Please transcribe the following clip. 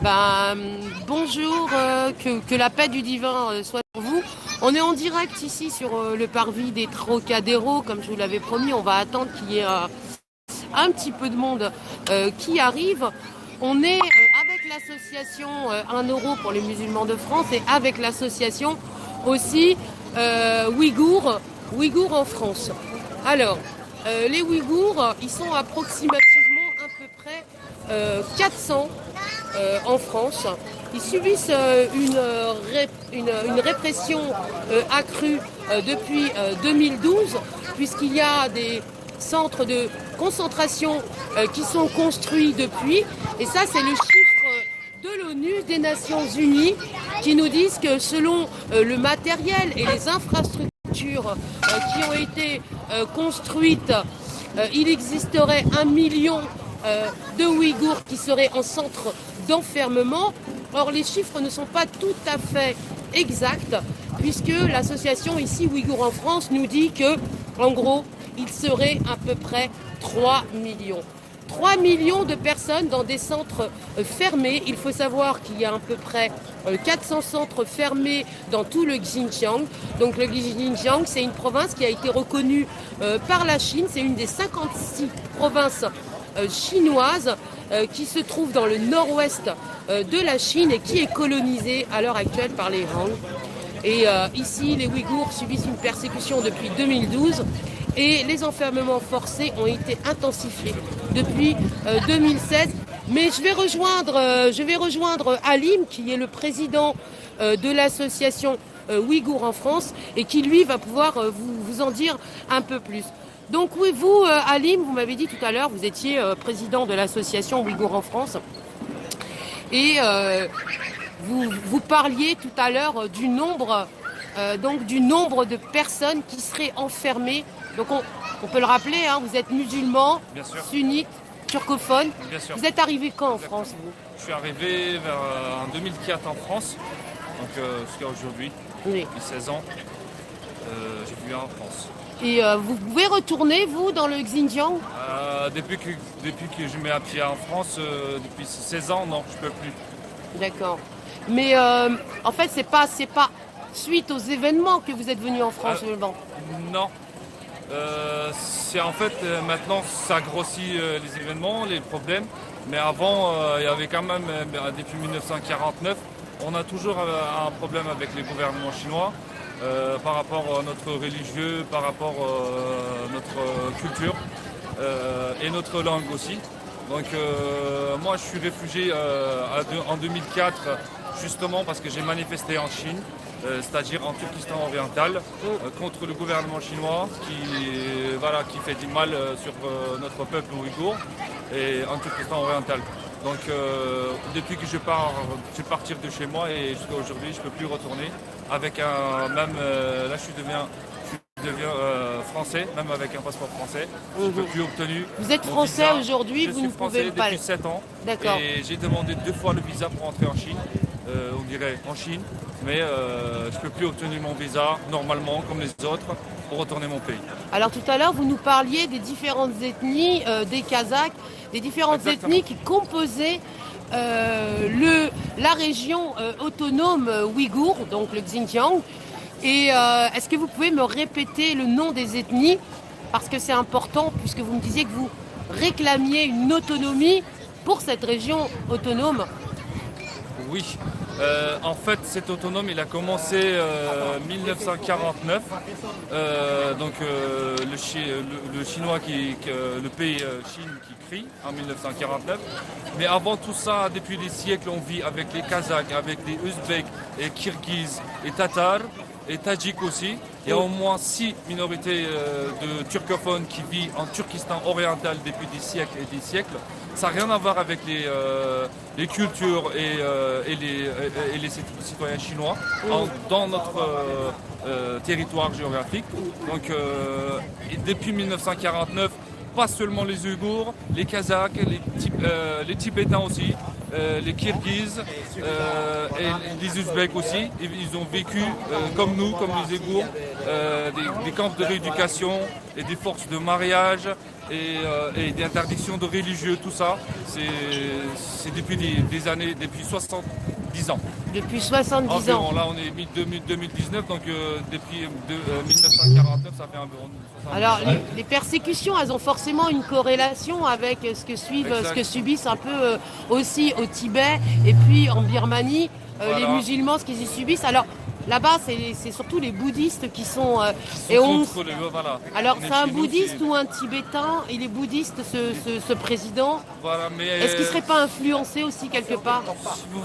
Ben, bonjour, que la paix du divin soit pour vous. On est en direct ici sur le parvis des Trocadéros, comme je vous l'avais promis. On va attendre qu'il y ait un petit peu de monde qui arrive. On est avec l'association 1 euro pour les musulmans de France et avec l'association aussi Ouïghours en France. Alors, les Ouïghours, ils sont approximativement à peu près 400 en France. Ils subissent une répression accrue depuis 2012, puisqu'il y a des centres de concentration qui sont construits depuis. Et ça, c'est le chiffre de l'ONU, des Nations Unies, qui nous disent que selon le matériel et les infrastructures qui ont été construites, il existerait 1 million de Ouïghours qui seraient en centre d'enfermement. Or, les chiffres ne sont pas tout à fait exacts, puisque l'association ici Ouïghours en France nous dit que, en gros, il serait à peu près 3 millions. 3 millions de personnes dans des centres fermés. Il faut savoir qu'il y a à peu près 400 centres fermés dans tout le Xinjiang. Donc le Xinjiang, c'est une province qui a été reconnue par la Chine. C'est une des 56 provinces chinoises qui se trouve dans le nord-ouest de la Chine et qui est colonisée à l'heure actuelle par les Han. Et ici, les Ouïghours subissent une persécution depuis 2012 et les enfermements forcés ont été intensifiés depuis 2016. Mais je vais rejoindre Halim, qui est le président de l'association Ouïghours en France et qui, lui, va pouvoir vous en dire un peu plus. Donc oui, vous, Halim, vous m'avez dit tout à l'heure, vous étiez président de l'association Ouïghours en France. Et vous parliez tout à l'heure du nombre de personnes qui seraient enfermées. Donc on peut le rappeler, hein, vous êtes musulman, sunnite, turcophone. Vous êtes arrivé quand en France, vous? Je suis arrivé en 2004 en France, donc jusqu'à aujourd'hui, Oui. depuis 16 ans, j'ai vécu en France. Et vous pouvez retourner, vous, dans le Xinjiang? Depuis que je mets à pied en France, depuis 16 ans, non, je peux plus. D'accord. Mais en fait, c'est pas suite aux événements que vous êtes venu en France, Non. C'est en fait maintenant ça grossit les événements, les problèmes. Mais avant, il y avait quand même, depuis 1949, on a toujours un problème avec les gouvernements chinois. Par rapport à notre religieux, par rapport à notre culture et notre langue aussi. Donc moi je suis réfugié en 2004 justement parce que j'ai manifesté en Chine, c'est-à-dire en Turkestan oriental, contre le gouvernement chinois qui fait du mal sur notre peuple ouïghour et en Turkestan oriental. Donc depuis que je suis parti de chez moi et jusqu'à aujourd'hui, je ne peux plus retourner. Avec là je deviens français, même avec un passeport français. Je ne peux plus obtenir. Vous êtes français aujourd'hui, vous ne pouvez pas. Depuis 7 ans. D'accord. Et j'ai demandé 2 fois le visa pour entrer en Chine. On dirait en Chine. Mais je ne peux plus obtenir mon visa normalement comme les autres pour retourner mon pays. Alors tout à l'heure, vous nous parliez des différentes ethnies, des Kazakhs, des différentes ethnies qui composaient la région autonome ouïghour, donc le Xinjiang. Et est-ce que vous pouvez me répéter le nom des ethnies? Parce que c'est important, puisque vous me disiez que vous réclamiez une autonomie pour cette région autonome. Oui. En fait, cet autonome, il a commencé en 1949. Le chinois le pays Chine qui crie en 1949. Mais avant tout ça, depuis des siècles, on vit avec les Kazakhs, avec les Ouzbeks, et Kirghizes, et Tatars, et Tadjiks aussi. Il y a au moins 6 minorités de turcophones qui vivent en Turkestan oriental depuis des siècles et des siècles. Ça n'a rien à voir avec les cultures et les citoyens chinois dans notre territoire géographique. Donc depuis 1949, pas seulement les Ouïghours, les Kazakhs, les Tibétains aussi, les Kirghizes et les Ouzbeks aussi. Ils ont vécu comme nous, comme les Ouïghours, des camps de rééducation et des forces de mariage et d'interdiction de religieux, tout ça. C'est depuis des années, depuis 70 ans. Depuis 70 Environ, ans. là on est 2019, donc depuis 1949, ça fait environ 70 Alors, ans. les persécutions, elles ont forcément une corrélation avec ce que subissent un peu aussi au Tibet et puis en Birmanie, Voilà. les musulmans, ce qu'ils y subissent. Alors, là-bas, c'est surtout les bouddhistes qui sont... Ils sont contre voilà. Alors, On est c'est un chez nous, bouddhiste ou un tibétain? Il est bouddhiste, ce président. Voilà, mais Est-ce qu'il ne serait pas influencé aussi quelque part? si vous